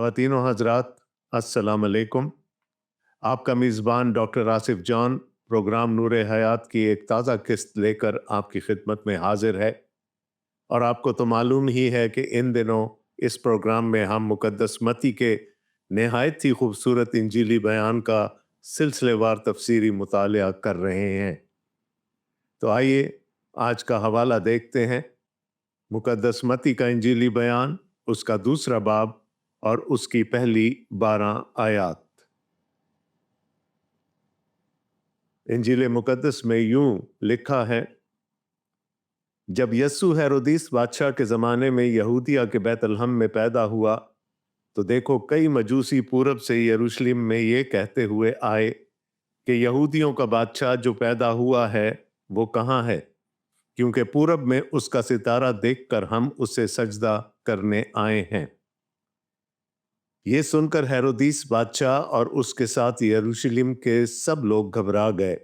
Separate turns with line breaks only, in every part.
ख़वातीन व हज़रात, अस्सलाम अलैकुम। आपका मेज़बान डॉक्टर आसिफ जॉन प्रोग्राम नूर हयात की एक ताज़ा किस्त लेकर आपकी खिदमत में हाजिर है। और आपको तो मालूम ही है कि इन दिनों इस प्रोग्राम में हम मुक़द्दस मत्ती के नहायत ही खूबसूरत इंजीली बयान का सिलसिलेवार तफसीरी मुतालिया कर रहे हैं। तो आइए आज का हवाला देखते हैं। मुक़द्दस मत्ती का इंजीली बयान, उसका दूसरा बाब और उसकी पहली 12 आयात। इंजील मुक़द्दस में यूं लिखा है, जब यस्सु हेरोदिस बादशाह के ज़माने में यहूदिया के बैतलहम में पैदा हुआ, तो देखो कई मजूसी पूरब से यरूशलेम में ये कहते हुए आए कि यहूदियों का बादशाह जो पैदा हुआ है वो कहाँ है, क्योंकि पूरब में उसका सितारा देखकर हम उससे सजदा करने आए हैं। ये सुनकर हेरोदिस बादशाह और उसके साथ यरूशलेम के सब लोग घबरा गए,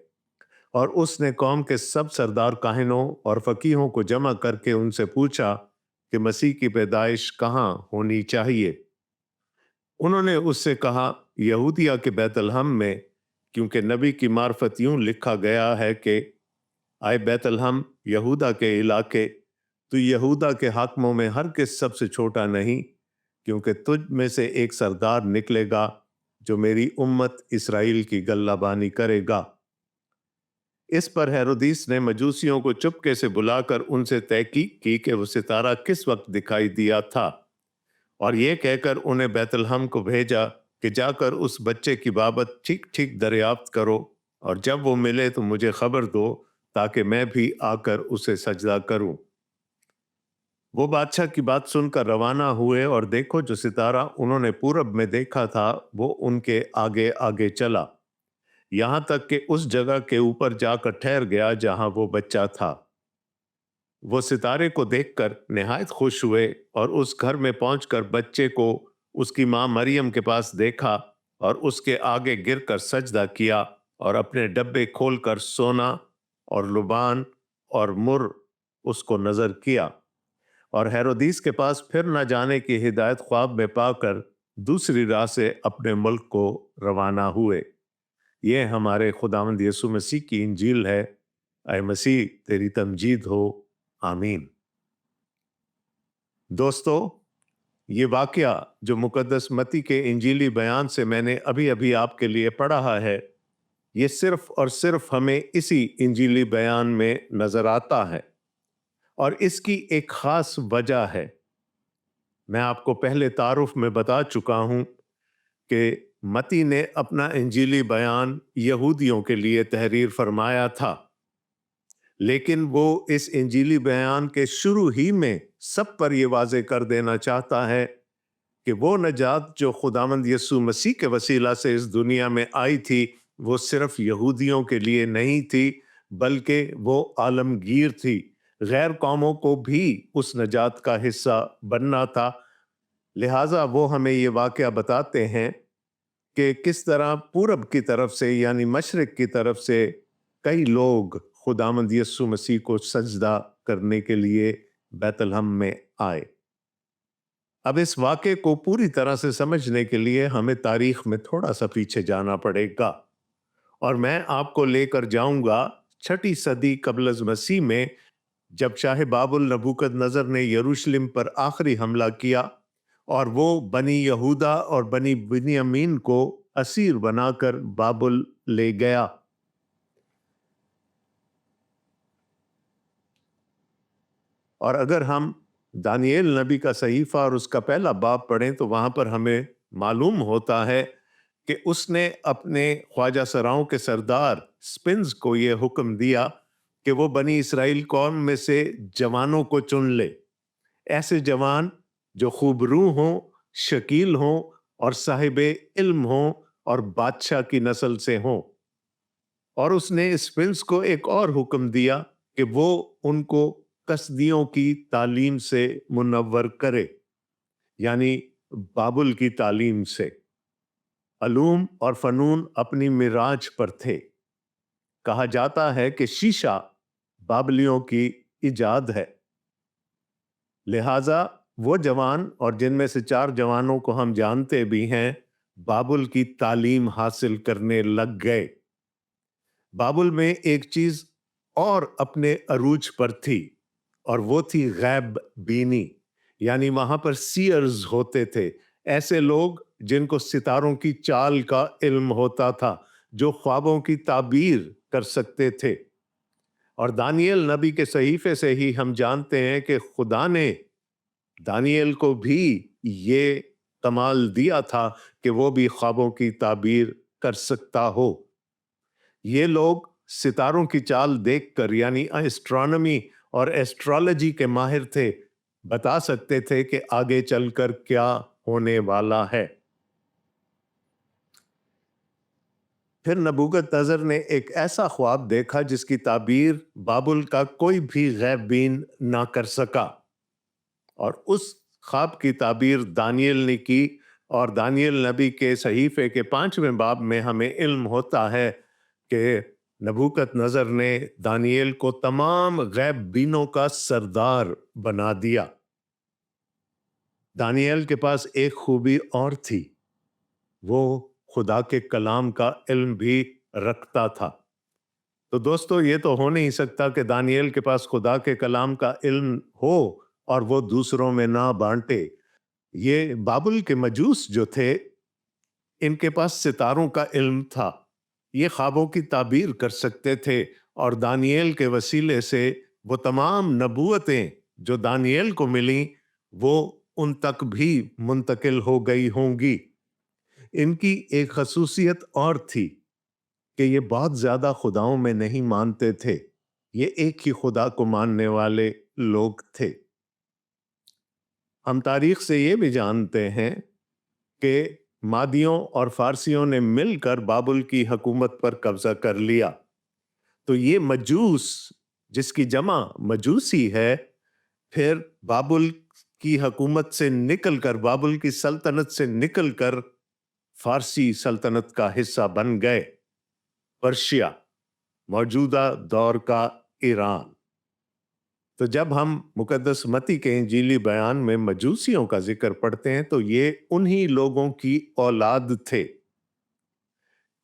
और उसने कौम के सब सरदार काहिनों और फकीहों को जमा करके उनसे पूछा कि मसीह की पैदाइश कहाँ होनी चाहिए। उन्होंने उससे कहा, यहूदिया के बैतलहम में, क्योंकि नबी की मार्फत यूं लिखा गया है कि आए बैतलहम यहूदा के इलाके, तू यहूदा के हाकिमों में हर किस सबसे छोटा नहीं, क्योंकि तुझ में से एक सरदार निकलेगा जो मेरी उम्मत इसराइल की गल्लाबानी करेगा। इस पर हेरोदिस ने मजूसियों को चुपके से बुलाकर उनसे तहकीक की कि वो सितारा किस वक्त दिखाई दिया था, और ये कहकर उन्हें बैतलहम को भेजा कि जाकर उस बच्चे की बाबत ठीक ठीक दरियाफ्त करो, और जब वो मिले तो मुझे खबर दो, ताकि मैं भी आकर उसे सजदा करूं। वो बादशाह की बात सुनकर रवाना हुए, और देखो जो सितारा उन्होंने पूरब में देखा था वो उनके आगे आगे चला, यहां तक कि उस जगह के ऊपर जाकर ठहर गया जहां वो बच्चा था। वो सितारे को देखकर निहायत खुश हुए, और उस घर में पहुंचकर बच्चे को उसकी मां मरियम के पास देखा, और उसके आगे गिरकर सजदा किया, और अपने डब्बे खोलकर सोना और लुबान और मुर उसको नजर किया। और हेरोदिस के पास फिर न जाने की हिदायत ख्वाब में पाकर दूसरी राह से अपने मुल्क को रवाना हुए। ये हमारे खुदावंद यीशु मसीह की इंजील है। ऐ मसीह तेरी तमजीद हो, आमीन। दोस्तों, ये वाकया जो मुकद्दस मत्ती के इंजीली बयान से मैंने अभी अभी आपके लिए पढ़ा है, ये सिर्फ और सिर्फ हमें इसी इंजीली बयान में नजर आता है, और इसकी एक खास वजह है। मैं आपको पहले तारुफ में बता चुका हूं कि मत्ती ने अपना इंजीली बयान यहूदियों के लिए तहरीर फरमाया था, लेकिन वो इस इंजीली बयान के शुरू ही में सब पर यह वाज़े कर देना चाहता है कि वो नजात जो खुदावंद यीशु मसीह के वसीला से इस दुनिया में आई थी, वो सिर्फ यहूदियों के लिए नहीं थी, बल्कि वो आलमगीर थी। गैर कौमों को भी उस नजात का हिस्सा बनना था। लिहाजा वो हमें ये वाक़या बताते हैं कि किस तरह पूरब की तरफ से यानी मशरिक की तरफ से कई लोग खुदावंद यीशु मसीह को सजदा करने के लिए बैतलहम में आए। अब इस वाक़े को पूरी तरह से समझने के लिए हमें तारीख में थोड़ा सा पीछे जाना पड़ेगा, और मैं आपको लेकर जाऊंगा 6ठी सदी कबल मसीह में, जब शाह बाबुल नबूकदनजर ने यरूशलेम पर आखिरी हमला किया, और वो बनी यहूदा और बनी बिन्यामीन को असीर बनाकर बाबुल ले गया। और अगर हम दानिएल नबी का सहीफा और उसका पहला बाब पढ़ें तो वहां पर हमें मालूम होता है कि उसने अपने ख्वाजा सराओं के सरदार स्पिन्स को यह हुक्म दिया कि वो बनी इसराइल कौम में से जवानों को चुन ले, ऐसे जवान जो खूबरू हों, शकील हों और साहिबे इल्म हों और बादशाह की नस्ल से हों। और उसने स्पिन्स को एक और हुक्म दिया कि वो उनको कसदियों की तालीम से मुनव्वर करे, यानी बाबुल की तालीम से। अलूम और फनून अपनी मिराज पर थे। कहा जाता है कि शीशा बाबलियों की इजाद है, लिहाजा وہ جوان اور جن میں سے 4 جوانوں کو ہم جانتے بھی ہیں بابل کی تعلیم حاصل کرنے لگ گئے۔ بابل میں ایک چیز اور اپنے عروج پر تھی اور وہ تھی غیب بینی، یعنی وہاں پر سیئرز ہوتے تھے، ایسے لوگ جن کو ستاروں کی چال کا علم ہوتا تھا، جو خوابوں کی تعبیر کر سکتے تھے۔ اور دانیل نبی کے صحیفے سے ہی ہم جانتے ہیں کہ خدا نے دانیل کو بھی یہ کمال دیا تھا کہ وہ بھی خوابوں کی تعبیر کر سکتا ہو۔ یہ لوگ ستاروں کی چال دیکھ کر، یعنی ایسٹرونومی اور ایسٹرالوجی کے ماہر تھے، بتا سکتے تھے کہ آگے چل کر کیا ہونے والا ہے۔ پھر نبوکت نظر نے ایک ایسا خواب دیکھا جس کی تعبیر بابل کا کوئی بھی غیب بین نہ کر سکا، اور اس خواب کی تعبیر دانیل نے کی، اور دانیل نبی کے صحیفے کے 5ویں باب میں ہمیں علم ہوتا ہے کہ نبوکت نظر نے دانیل کو تمام غیب بینوں کا سردار بنا دیا۔ دانیل کے پاس ایک خوبی اور تھی، وہ خدا کے کلام کا علم بھی رکھتا تھا۔ تو دوستو، یہ تو ہو نہیں سکتا کہ دانیل کے پاس خدا کے کلام کا علم ہو اور وہ دوسروں میں نہ بانٹے۔ یہ بابل کے مجوس جو تھے، ان کے پاس ستاروں کا علم تھا، یہ خوابوں کی تعبیر کر سکتے تھے، اور دانیل کے وسیلے سے وہ تمام نبوتیں جو دانیل کو ملیں وہ ان تک بھی منتقل ہو گئی ہوں گی۔ ان کی ایک خصوصیت اور تھی کہ یہ بہت زیادہ خداؤں میں نہیں مانتے تھے، یہ ایک ہی خدا کو ماننے والے لوگ تھے۔ ہم تاریخ سے یہ بھی جانتے ہیں کہ مادیوں اور فارسیوں نے مل کر بابل کی حکومت پر قبضہ کر لیا، تو یہ مجوس جس کی جمع مجوسی ہے، پھر بابل کی حکومت سے نکل کر، بابل کی سلطنت سے نکل کر فارسی سلطنت کا حصہ بن گئے، پرشیا، موجودہ دور کا ایران۔ تو جب ہم مقدس متی کے انجیلی بیان میں مجوسیوں کا ذکر پڑھتے ہیں تو یہ انہی لوگوں کی اولاد تھے،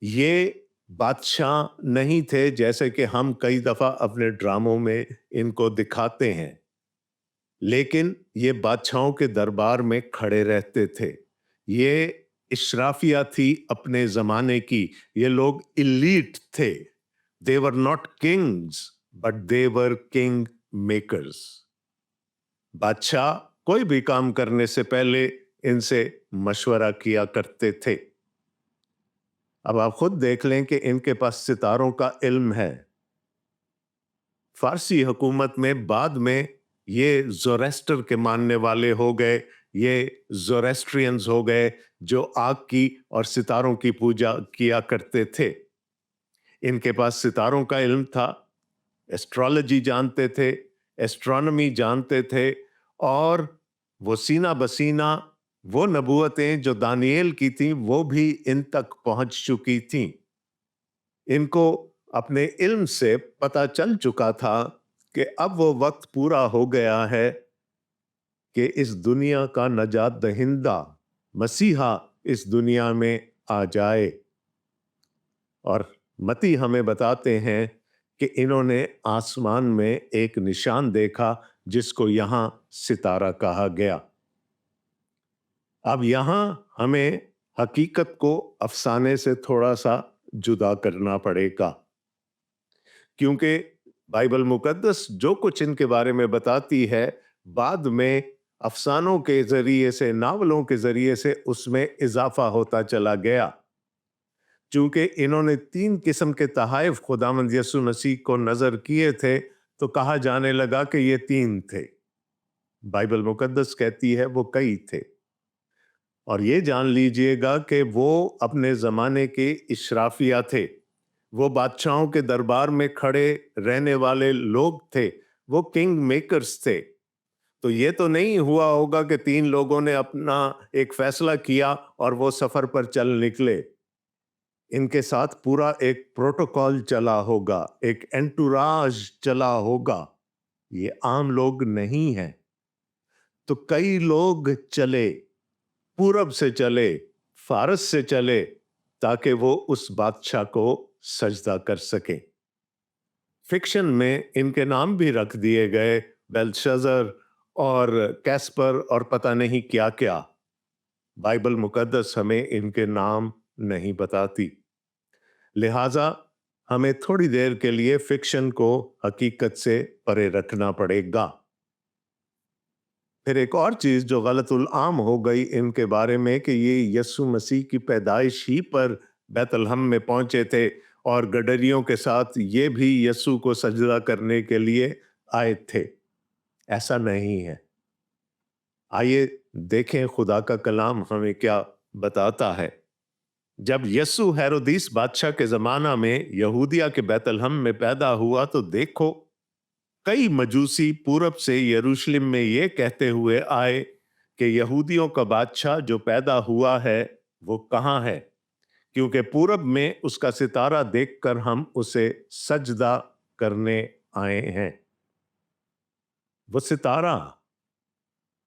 یہ بادشاہ نہیں تھے جیسے کہ ہم کئی دفعہ اپنے ڈراموں میں ان کو دکھاتے ہیں، لیکن یہ بادشاہوں کے دربار میں کھڑے رہتے تھے، یہ اشرافیہ تھی اپنے زمانے کی، یہ لوگ ایلیٹ تھے۔ They were not kings, but they were king makers۔ بادشاہ کوئی بھی کام کرنے سے پہلے ان سے مشورہ کیا کرتے تھے۔ اب آپ خود دیکھ لیں کہ ان کے پاس ستاروں کا علم ہے۔ فارسی حکومت میں بعد میں یہ زوریسٹر کے ماننے والے ہو گئے، یہ زوریسٹرینز ہو گئے جو آگ کی اور ستاروں کی پوجا کیا کرتے تھے۔ ان کے پاس ستاروں کا علم تھا، ایسٹرالوجی جانتے تھے، ایسٹرونومی جانتے تھے، اور وہ سینہ بسینہ وہ نبوتیں جو دانیل کی تھیں وہ بھی ان تک پہنچ چکی تھیں۔ ان کو اپنے علم سے پتہ چل چکا تھا کہ اب وہ وقت پورا ہو گیا ہے کہ اس دنیا کا نجات دہندہ مسیحا اس دنیا میں آ جائے، اور متی ہمیں بتاتے ہیں کہ انہوں نے آسمان میں ایک نشان دیکھا جس کو یہاں ستارہ کہا گیا۔ اب یہاں ہمیں حقیقت کو افسانے سے تھوڑا سا جدا کرنا پڑے گا، کیونکہ بائبل مقدس جو کچھ ان کے بارے میں بتاتی ہے بعد میں افسانوں کے ذریعے سے، ناولوں کے ذریعے سے اس میں اضافہ ہوتا چلا گیا۔ چونکہ انہوں نے 3 قسم کے تحائف خداوند یسوع مسیح کو نظر کیے تھے تو کہا جانے لگا کہ یہ 3 تھے۔ بائبل مقدس کہتی ہے وہ کئی تھے، اور یہ جان لیجئے گا کہ وہ اپنے زمانے کے اشرافیہ تھے، وہ بادشاہوں کے دربار میں کھڑے رہنے والے لوگ تھے، وہ کنگ میکرز تھے۔ تو یہ تو نہیں ہوا ہوگا کہ 3 لوگوں نے اپنا ایک فیصلہ کیا اور وہ سفر پر چل نکلے۔ ان کے ساتھ پورا ایک پروٹوکول چلا ہوگا، ایک انٹوراج چلا ہوگا، یہ عام لوگ نہیں ہیں۔ तो कई लोग चले, पूरब से चले, फारस से चले, ताकि वो उस बादशाह को सजदा कर सकें। फिक्शन में इनके नाम भी रख दिए गए, बेल्शज़र और कैस्पर और पता नहीं क्या क्या। बाइबल मुकद्दस हमें इनके नाम नहीं बताती। लिहाजा हमें थोड़ी देर के लिए फिक्शन को हकीकत से परे रखना पड़ेगा। फिर एक और चीज जो गलतुल आम हो गई इनके बारे में कि ये यीशु मसीह की पैदाइश ही पर बैतलहम में पहुंचे थे और गडरियों के साथ ये भी यीशु को सजदा करने के लिए आए थे। ऐसा नहीं है। आइए देखें खुदा का कलाम हमें क्या बताता है। जब यीशु हेरोदिस बादशाह के जमाना में यहूदिया के बैतलहम में पैदा हुआ तो देखो, कई मजूसी पूरब से यरूशलेम में ये कहते हुए आए कि यहूदियों का बादशाह जो पैदा हुआ है वो कहाँ है, क्योंकि पूरब में उसका सितारा देखकर हम उसे सजदा करने आए हैं। वो सितारा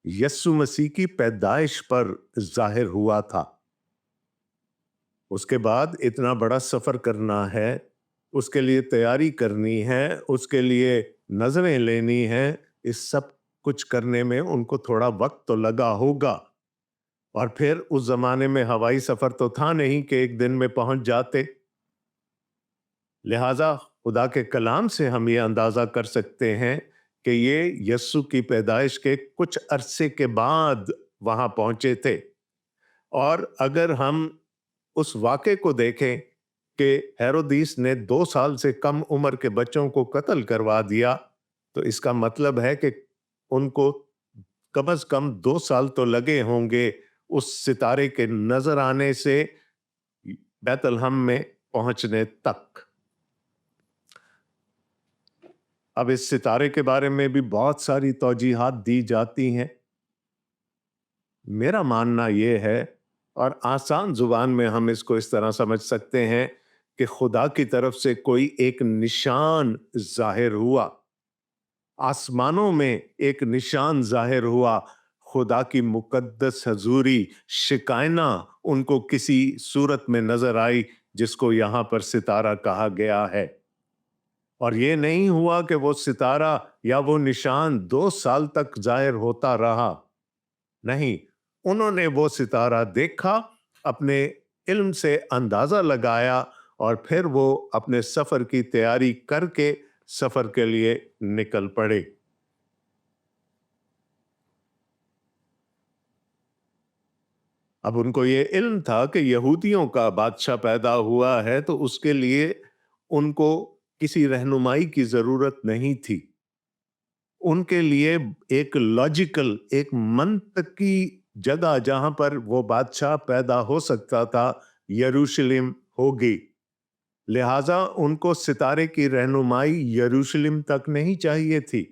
यीशु मसीह की पैदाइश पर जाहिर हुआ था। उसके बाद इतना बड़ा सफर करना है, उसके लिए तैयारी करनी है, उसके लिए नजरें लेनी है, इस सब कुछ करने में उनको थोड़ा वक्त तो लगा होगा। और फिर उस जमाने में हवाई सफर तो था नहीं कि एक दिन में पहुंच जाते। लिहाजा खुदा के कलाम से हम ये अंदाजा कर सकते हैं कि ये यीशु की पैदाइश के कुछ अरसे के बाद वहां पहुंचे थे। और अगर हम उस वाक़े को देखें कि हेरोदिस ने 2 साल से कम उम्र के बच्चों को कत्ल करवा दिया, तो इसका मतलब है कि उनको कम से कम 2 साल तो लगे होंगे उस सितारे के नजर आने से बैतलहम में पहुंचने तक। अब इस सितारे के बारे में भी बहुत सारी तौजीहात दी जाती हैं। मेरा मानना यह है, और आसान जुबान में हम इसको इस तरह समझ सकते हैं कि खुदा की तरफ से कोई एक निशान जाहिर हुआ, आसमानों में एक निशान जाहिर हुआ। खुदा की मुकद्दस हजूरी शिकायना उनको किसी सूरत में नजर आई, जिसको यहां पर सितारा कहा गया है। और ये नहीं हुआ कि वो सितारा या वो निशान 2 साल तक जाहिर होता रहा। नहीं, उन्होंने वो सितारा देखा, अपने इल्म से अंदाजा लगाया और फिर वो अपने सफर की तैयारी करके सफर के लिए निकल पड़े। अब उनको ये इल्म था कि यहूदियों का बादशाह पैदा हुआ है, तो उसके लिए उनको किसी रहनुमाई की जरूरत नहीं थी। उनके लिए एक लॉजिकल, एक मंतकी जगह जहां पर वो बादशाह पैदा हो सकता था, यरूशलेम होगी। लिहाजा उनको सितारे की रहनुमाई यरूशलेम तक नहीं चाहिए थी।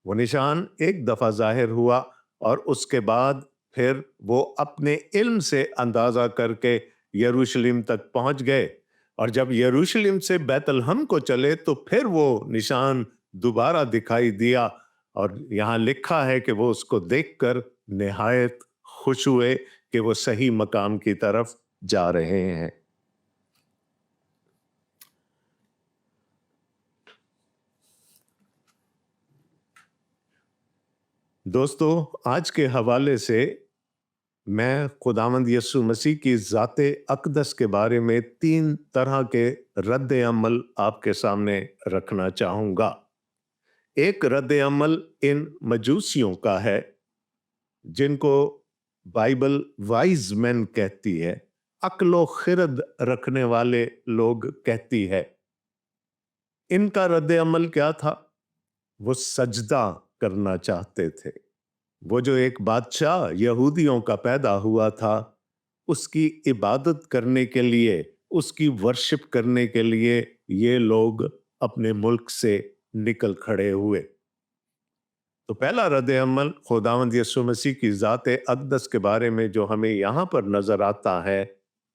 वो निशान एक दफा जाहिर हुआ और उसके बाद फिर वो अपने इल्म से अंदाजा करके यरूशलेम तक पहुंच गए। और जब यरूशलेम से बैतलहम को चले तो फिर वो निशान दोबारा दिखाई दिया, और यहाँ लिखा है कि वो उसको देखकर निहायत खुश हुए कि वो सही मकाम की तरफ जा रहे हैं। दोस्तों, आज के हवाले से मैं खुदावंद यीशु मसीह की ज़ाते अक़दस के बारे में 3 तरह के रद्द अमल आपके सामने रखना चाहूँगा। एक रद्द अमल इन मजूसियों का है, जिनको बाइबल वाइज मैन कहती है, अक्लो खिरद रखने वाले लोग कहती है। इनका रद्द अमल क्या था? वो सजदा करना चाहते थे। वो जो एक बादशाह यहूदियों का पैदा हुआ था, उसकी इबादत करने के लिए, उसकी वर्शिप करने के लिए ये लोग अपने मुल्क से निकल खड़े हुए। तो पहला रद्द अमल खुदावंद यीशु मसीह की ज़ाते अक़दस के बारे में जो हमें यहाँ पर नजर आता है,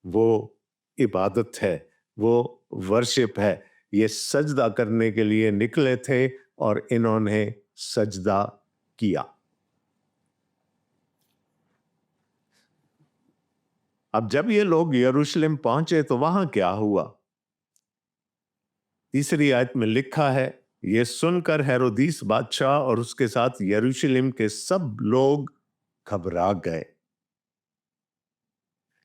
वो इबादत है, वो वर्शिप है। ये सजदा करने के लिए निकले थे और इन्होंने सजदा किया। अब जब ये लोग यरूशलेम पहुंचे तो वहां क्या हुआ? तीसरी आयत में लिखा है, ये सुनकर हेरोदिस बादशाह और उसके साथ यरूशलेम के सब लोग घबरा गए।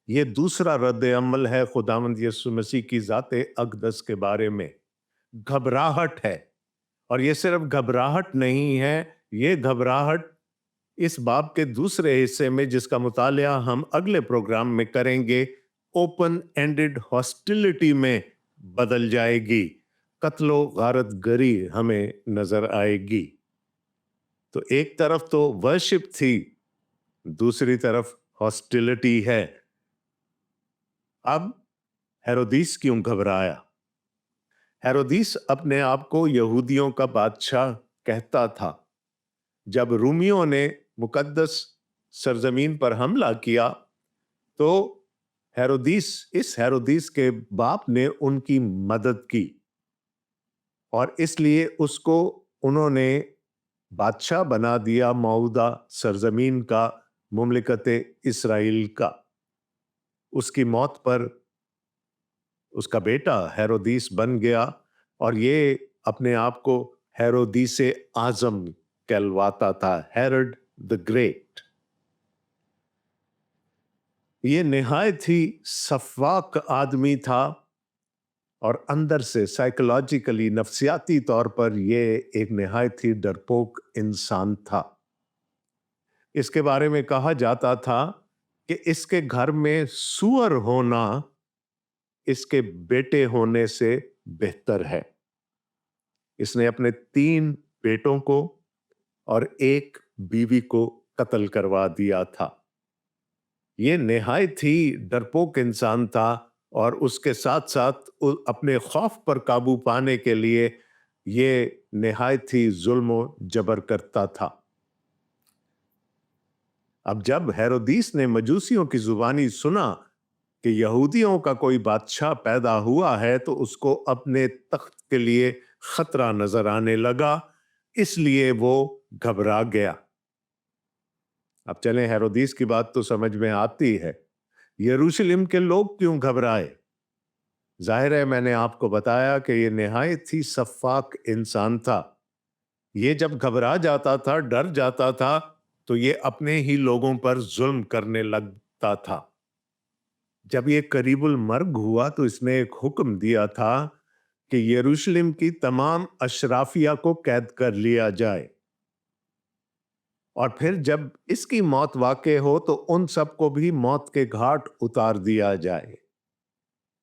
ये दूसरा रद्द अमल है खुदावंद यीशु मसीह की ज़ाते अक़दस के बारे में। घबराहट है, और ये सिर्फ घबराहट नहीं है, ये घबराहट इस बाब के दूसरे हिस्से में, जिसका मुतालिया हम अगले प्रोग्राम में करेंगे, ओपन एंडेड हॉस्टिलिटी में बदल जाएगी। कत्लो गारत गरी हमें नजर आएगी। तो एक तरफ तो वर्शिप थी, दूसरी तरफ हॉस्टिलिटी है। अब हेरोदिस क्यों घबराया? हेरोदिस अपने आप को यहूदियों का बादशाह कहता था। जब रूमियों ने मुकद्दस सरजमीन पर हमला किया तो इस हेरोदिस के बाप ने उनकी मदद की, और इसलिए उसको उन्होंने बादशाह बना दिया मौजूदा सरजमीन का, मुमलिकत इस्राइल का। उसकी मौत पर उसका बेटा हेरोदिस बन गया, और ये अपने आप को हेरोदिस आजम कहलवाता था, हेरोड द ग्रेट। ये निहायत ही सफाक आदमी था, और अंदर से साइकोलॉजिकली, नफ्सियाती तौर पर ये एक निहायत ही डरपोक इंसान था। इसके बारे में कहा जाता था कि इसके घर में सूअर होना इसके बेटे होने से बेहतर है। इसने अपने 3 बेटों को और 1 बीवी को कत्ल करवा दिया था। ये निहायत ही डरपोक इंसान था, और उसके साथ साथ अपने खौफ पर काबू पाने के लिए ये निहायत ही जुल्म जबर करता था। अब जब हेरोदिस ने मजूसियों की जुबानी सुना कि यहूदियों का कोई बादशाह पैदा हुआ है, तो उसको अपने तख्त के लिए खतरा नजर आने लगा, इसलिए वो घबरा गया। अब चलें, हेरोदिस की बात तो समझ में आती है, यरूशलेम के लोग क्यों घबराए? जाहिर है, मैंने आपको बताया कि ये निहायत ही सफाक इंसान था। ये जब घबरा जाता था, डर जाता था, तो ये अपने ही लोगों पर जुल्म करने लगता था। जब ये करीबुल मर्ग हुआ तो इसने एक हुक्म दिया था कि यरूशलेम की तमाम अशराफिया को कैद कर लिया जाए, और फिर जब इसकी मौत वाक़ई हो तो उन सबको भी मौत के घाट उतार दिया जाए।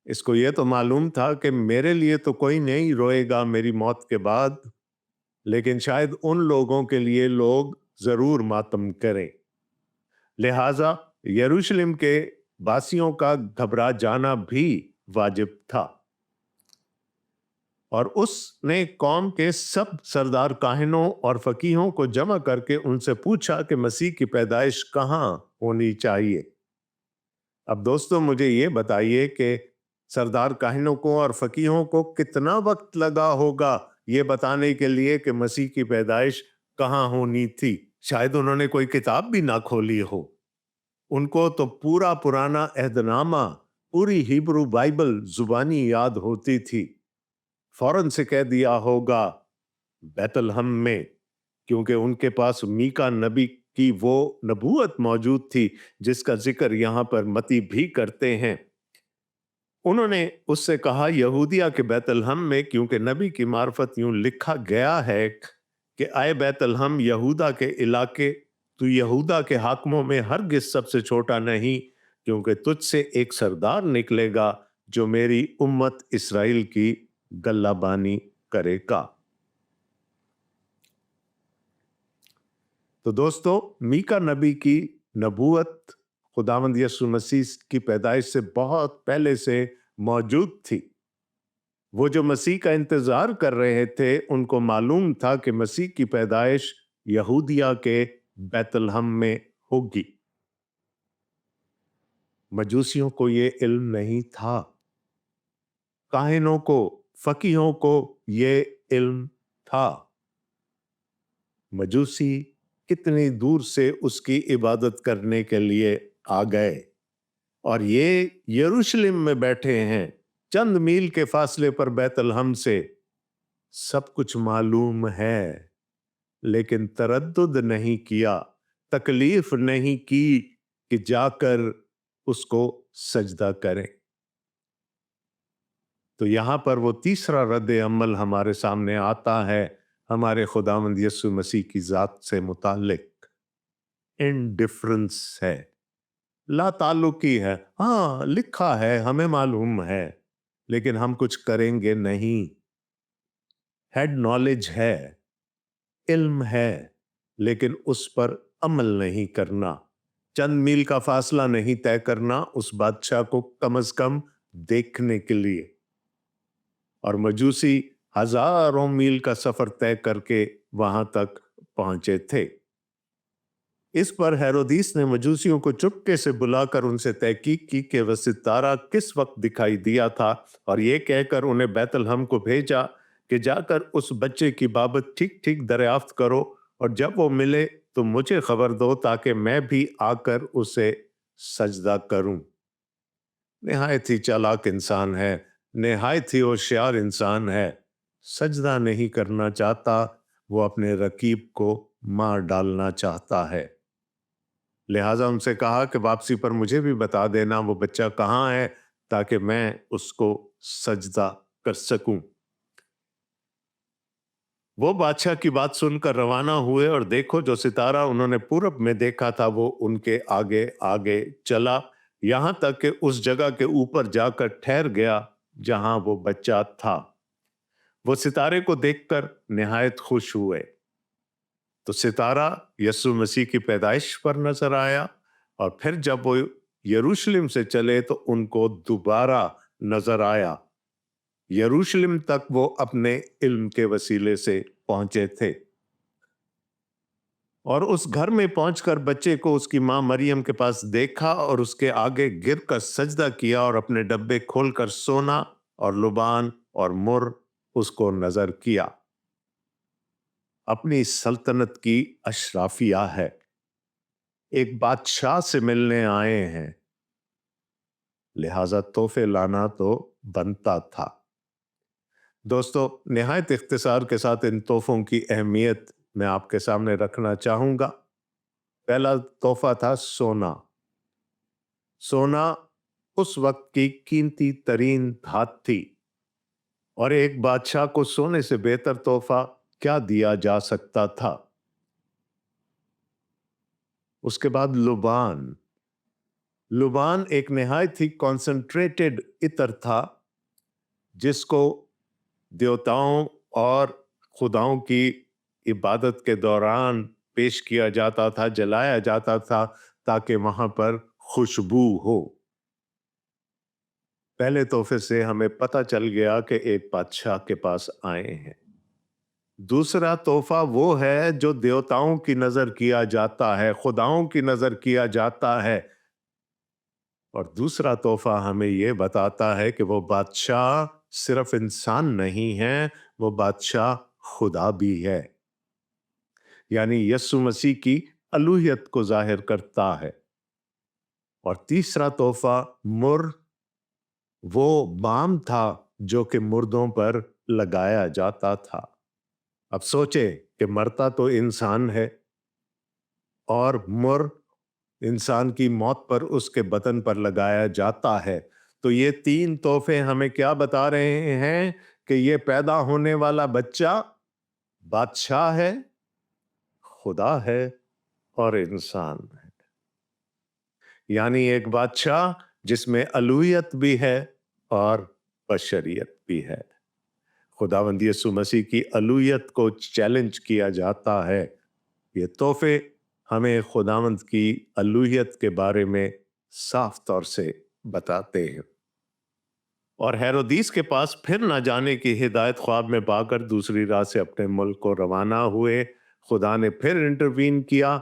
इसको ये तो मालूम था कि मेरे लिए तो कोई नहीं रोएगा मेरी मौत के बाद, लेकिन शायद उन लोगों के लिए लोग जरूर मातम करें। लिहाजा यरूशलेम के वासियों का घबरा जाना भी वाजिब था, और उसने कौम के सब सरदार काहिनों और फकीहों को जमा करके उनसे पूछा कि मसीह की पैदाइश कहाँ होनी चाहिए। अब दोस्तों, मुझे ये बताइए कि सरदार काहिनों को और फकीहों को कितना वक्त लगा होगा ये बताने के लिए कि मसीह की पैदाइश कहाँ होनी थी? शायद उन्होंने कोई किताब भी ना खोली हो। उनको तो पूरा पुराना अहदनामा, पूरी हिब्रू बाइबल जुबानी याद होती थी। फौरन से कह दिया होगा बैतलहम में, क्योंकि उनके पास मीका नबी की वो नबूवत मौजूद थी जिसका जिक्र यहां पर मती भी करते हैं। उन्होंने उससे कहा यहूदिया के बैतलहम में, क्योंकि नबी की मार्फत यूं लिखा गया है कि आए बैतलहम यहूदा के इलाके, तू यहूदा के हाकिमों में हरगिज सबसे छोटा नहीं, क्योंकि तुझसे एक सरदार निकलेगा जो मेरी उम्मत इस्राइल की गल्लाबानी करेगा। तो दोस्तों, मीका नबी की नबूवत खुदावंद यीशु मसीह की पैदाइश से बहुत पहले से मौजूद थी। वो जो मसीह का इंतजार कर रहे थे, उनको मालूम था कि मसीह की पैदाइश यहूदिया के बैतलहम में होगी। मजूसियों को ये इल्म नहीं था, काहिनों को, फकीहों को ये इल्म था। मजूसी कितनी दूर से उसकी इबादत करने के लिए आ गए, और ये यरूशलेम में बैठे हैं, चंद मील के फासले पर बैतलहम से। सब कुछ मालूम है, लेकिन तरद्दुद नहीं किया, तकलीफ नहीं की कि जाकर उसको सजदा करें। तो यहां पर वो तीसरा रद्द अमल हमारे सामने आता है हमारे खुदावंद यीशु मसीह की जात से मुतालिक। इनडिफरेंस है, ला ताल्लुकी है। हाँ, लिखा है, हमें मालूम है, लेकिन हम कुछ करेंगे नहीं। हेड नॉलेज है, इल्म है, लेकिन उस पर अमल नहीं करना, चंद मील का फासला नहीं तय करना उस बादशाह को कम से कम देखने के लिए। और मजूसी हजारों मील का सफर तय करके वहां तक पहुंचे थे। इस पर हेरोदीस ने मजूसियों को चुपके से बुलाकर उनसे तहकीक की कि वह सितारा किस वक्त दिखाई दिया था, और यह कहकर उन्हें बैतलहम को भेजा कि जाकर उस बच्चे की बाबत ठीक ठीक दरियाफ्त करो, और जब वो मिले तो मुझे खबर दो ताकि मैं भी आकर उसे सजदा करूं। निहायत ही चालाक इंसान है, निहायत ही होशियार इंसान है। सजदा नहीं करना चाहता, वो अपने रकीब को मार डालना चाहता है। लिहाजा उनसे कहा कि वापसी पर मुझे भी बता देना वो बच्चा कहाँ है, ताकि मैं उसको सजदा कर सकूं। वो बादशाह की बात सुनकर रवाना हुए, और देखो जो सितारा उन्होंने पूरब में देखा था वो उनके आगे आगे चला, यहां तक कि उस जगह के ऊपर जाकर ठहर गया जहां वो बच्चा था। वो सितारे को देखकर निहायत खुश हुए। तो सितारा यीशु मसीह की पैदाइश पर नजर आया, और फिर जब वो यरूशलेम से चले तो उनको दोबारा नजर आया। यरूशलेम तक वो अपने इल्म के वसीले से पहुंचे थे, और उस घर में पहुंचकर बच्चे को उसकी मां मरियम के पास देखा और उसके आगे गिरकर सजदा किया, और अपने डब्बे खोलकर सोना और लुबान और मुर उसको नजर किया। अपनी सल्तनत की अशराफिया है, एक बादशाह से मिलने आए हैं, लिहाजा तोहफे लाना तो बनता था। दोस्तों, निहायत इख्तिसार के साथ इन तोहफों की अहमियत मैं आपके सामने रखना चाहूंगा। पहला तोहफा था सोना। सोना उस वक्त की कीमती तरीन धात थी, और एक बादशाह को सोने से बेहतर तोहफा क्या दिया जा सकता था। उसके बाद लुबान। लुबान एक निहायत ही कॉन्सेंट्रेटेड इत्र था, जिसको देवताओं और खुदाओं की इबादत के दौरान पेश किया जाता था, जलाया जाता था, ताकि वहां पर खुशबू हो। पहले तोहफे से हमें पता चल गया कि एक बादशाह के पास आए हैं। दूसरा तोहफा वो है जो देवताओं की नजर किया जाता है, खुदाओं की नजर किया जाता है, और दूसरा तोहफा हमें यह बताता है कि वो बादशाह सिर्फ इंसान नहीं है, वो बादशाह खुदा भी है, यानी यीशु मसीह की अलूहियत को जाहिर करता है। और तीसरा तोहफा मुर, वो बाम था जो कि मुर्दों पर लगाया जाता था। अब सोचे कि मरता तो इंसान है, और मुर इंसान की मौत पर उसके बदन पर लगाया जाता है। तो ये तीन तोहफे हमें क्या बता रहे हैं कि ये पैदा होने वाला बच्चा बादशाह है, खुदा है, और इंसान है। यानी एक बादशाह जिसमें अलूहियत भी है और बशरियत भी है। खुदावंद यीशु मसीह की अलूहियत को चैलेंज किया जाता है। ये तोहफे हमें खुदावंद की अलूहियत के बारे में साफ तौर से बताते हैं। और हेरोदीस के पास फिर न जाने की हिदायत ख्वाब में पाकर दूसरी रात से अपने मुल्क को रवाना हुए। खुदा ने फिर इंटरवीन किया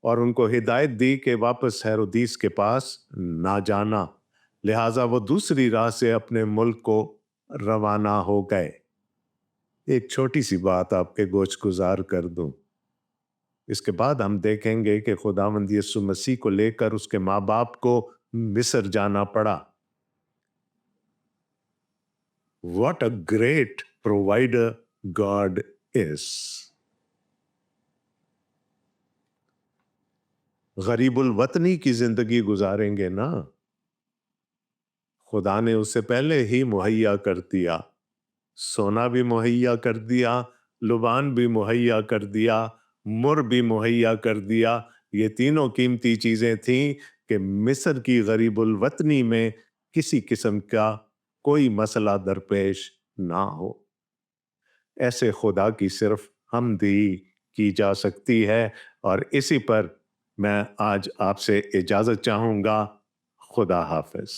और उनको हिदायत दी कि वापस हेरोदीस के पास ना जाना। लिहाजा वो दूसरी राह से अपने मुल्क को रवाना हो गए। एक छोटी सी बात आपके गोश गुजार कर दूं, इसके बाद हम देखेंगे कि खुदावंद यीशु मसीह को लेकर उसके माँ बाप को مصر جانا پڑا. What a great provider God is. غریب الوطنی کی زندگی گزاریں گے نا، خدا نے اسے پہلے ہی مہیا کر دیا. سونا بھی مہیا کر دیا، لبان بھی مہیا کر دیا، مر بھی مہیا کر دیا. یہ تینوں قیمتی چیزیں تھیں کہ مصر کی غریب الوطنی میں کسی قسم کا کوئی مسئلہ درپیش نہ ہو. ایسے خدا کی صرف حمدی کی جا سکتی ہے، اور اسی پر میں آج آپ سے اجازت چاہوں گا. خدا حافظ.